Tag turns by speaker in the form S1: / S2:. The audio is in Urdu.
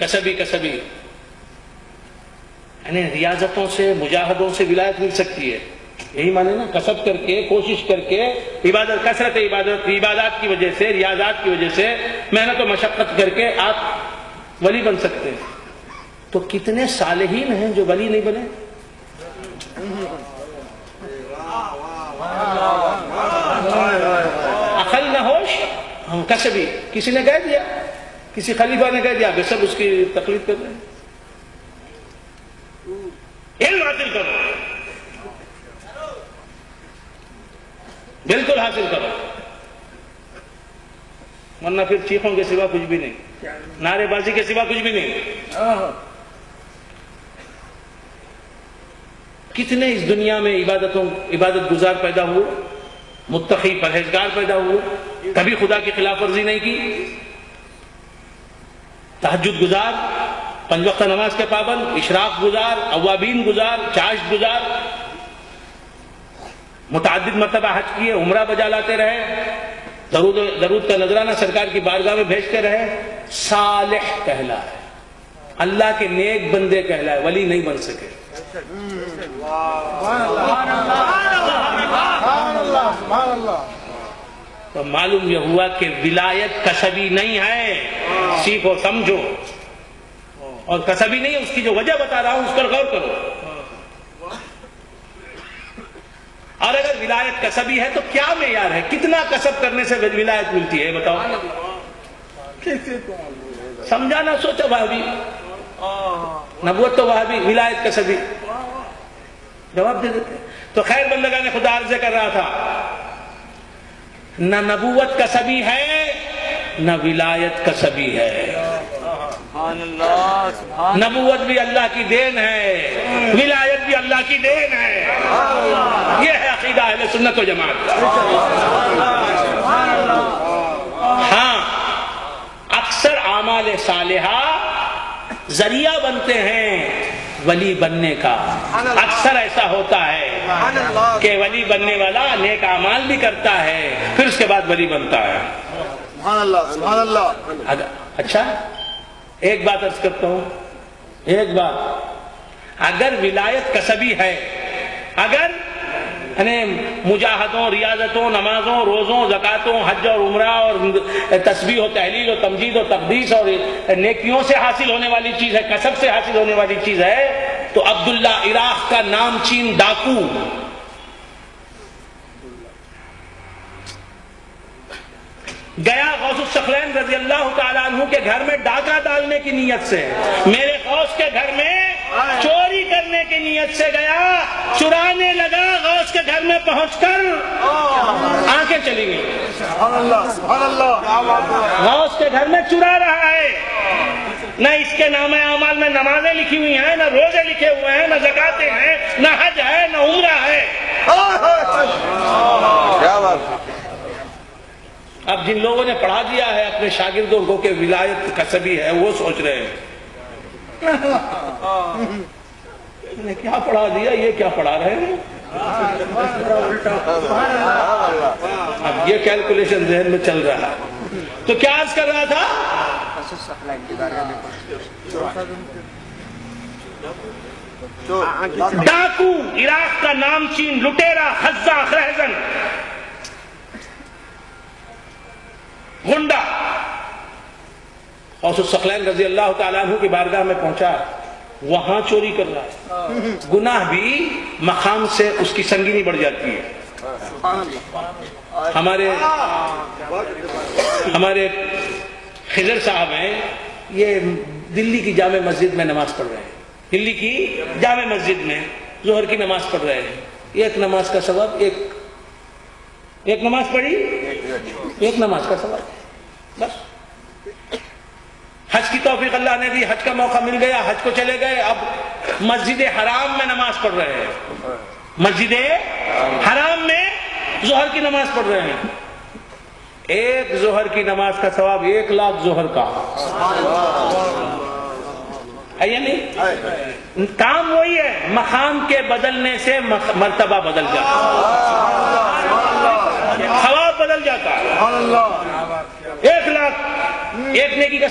S1: کسبی یعنی ریاضتوں سے مجاہدوں سے ولایت مل سکتی ہے، یہی مانے نا، کسب کر کے کوشش کر کے عبادت، کثرت عبادات کی وجہ سے، ریاضات کی وجہ سے، محنت و مشقت کر کے آپ ولی بن سکتے ہیں۔ تو کتنے صالحین ہیں جو ولی نہیں بنے؟ عقل نہ ہوش، کسبی، کسی نے کہہ دیا، کسی خلیفہ نے کہہ دیا کہ سب اس کی تقلید کر رہے ہیں۔ علم حاصل کرو، بالکل حاصل کرو، ورنہ پھر چیخوں کے سوا کچھ بھی نہیں، نعرے بازی کے سوا کچھ بھی نہیں۔ کتنے اس دنیا میں عبادت گزار پیدا ہوئے، متقی پرہیزگار پیدا ہوئے، کبھی خدا کی خلاف ورزی نہیں کی، تہجد گزار، 5 وقت نماز کے پابند، اشراق گزار، اوابین گزار، چاشت گزار، متعدد مرتبہ حج کیے، عمرہ بجا لاتے رہے، درود کا نذرانہ سرکار کی بارگاہ میں بھیجتے رہے، صالح کہلائے، اللہ کے نیک بندے کہلائے، ولی نہیں بن سکے۔ تو معلوم یہ ہوا کہ ولایت کسبی نہیں ہے، سیکھو سمجھو، اور کسبی نہیں ہے، اس کی جو وجہ بتا رہا ہوں اس پر غور کرو۔ اور اگر ولایت کسبی ہے تو کیا معیار ہے؟ کتنا کسب کرنے سے ولایت ملتی ہے بتاؤ؟ سمجھا نہ، سوچا وہابی، نبوت تو وہابی، ولایت کسبی، جواب دے دیتے۔ تو خیر بندگان خدا عرض کر رہا تھا، نہ نبوت کسبی ہے نہ ولایت کسبی ہے۔ نبوت بھی اللہ کی دین ہے، ولایت بھی اللہ کی دین ہے، یہ ہے عقیدہ اہل سنت و جماعت کا۔ ہاں، اکثر اعمال صالحہ ذریعہ بنتے ہیں ولی بننے کا۔ اکثر ایسا ہوتا ہے کہ ولی بننے والا نیک اعمال بھی کرتا ہے، پھر اس کے بعد ولی بنتا ہے۔
S2: سبحان اللہ۔
S1: اچھا، ایک بات عرض کرتا ہوں، ایک بات، اگر ولایت کسبی ہے، اگر مجاہدوں، ریاضتوں، نمازوں، روزوں، زکاتوں، حج اور عمرہ اور تسبیح و تحلیل و تمجید و تقدیس اور نیکیوں سے حاصل ہونے والی چیز ہے، کسب سے حاصل ہونے والی چیز ہے، تو عبداللہ عراق کا نام چین ڈاکو گیا غوث الثقلین رضی اللہ تعالیٰ عنہ کے گھر میں ڈاکہ ڈالنے کی نیت سے، میرے غوث کے گھر میں چوری کرنے کی نیت سے گیا، چرانے لگا، غوث کے گھر میں پہنچ کر آنکھیں چلی گئی۔
S2: سبحان اللہ، سبحان اللہ۔
S1: غوث کے گھر میں چرا رہا ہے، نہ اس کے نام اعمال میں نمازیں لکھی ہوئی ہیں، نہ روزے لکھے ہوئے ہیں، نہ زکاتیں ہیں، نہ حج ہے، نہ عمرہ ہے۔
S2: کیا بات۔
S1: اب جن لوگوں نے پڑھا دیا ہے اپنے شاگردوں کو کہ ولایت کسبی ہے، وہ سوچ رہے ہیں نے کیا پڑھا دیا، یہ کیا پڑھا رہے ہیں؟ اب یہ کیلکولیشن ذہن میں چل رہا ہے۔ تو کیا عرض کر رہا تھا؟ ڈاکو، عراق کا نام چین، لٹیرا، خزاں، رہزن، غنڈا، غوث الثقلین رضی اللہ تعالیٰ عنہ کی بارگاہ میں پہنچا، وہاں چوری کر رہا ہے۔ گناہ بھی مقام سے اس کی سنگینی بڑھ جاتی ہے۔ ہمارے خضر صاحب ہیں، یہ دلی کی جامع مسجد میں نماز پڑھ رہے ہیں، دلی کی جامع مسجد میں ظہر کی نماز پڑھ رہے ہیں۔ ایک نماز کا ثواب، ایک نماز پڑھی، ایک نماز کا ثواب، بس۔ حج کی توفیق اللہ نے دی، حج کا موقع مل گیا، حج کو چلے گئے، اب مسجد حرام میں نماز پڑھ رہے ہیں، مسجد حرام میں ظہر کی نماز پڑھ رہے ہیں۔ ایک ظہر کی نماز کا ثواب 1,00,000 ظہر کا ہے یا نہیں؟ کام وہی ہے، مقام کے بدلنے سے مرتبہ بدل جاتا ہے، ثواب بدل جاتا ہے۔ 1,00,000 ایک نیکی کا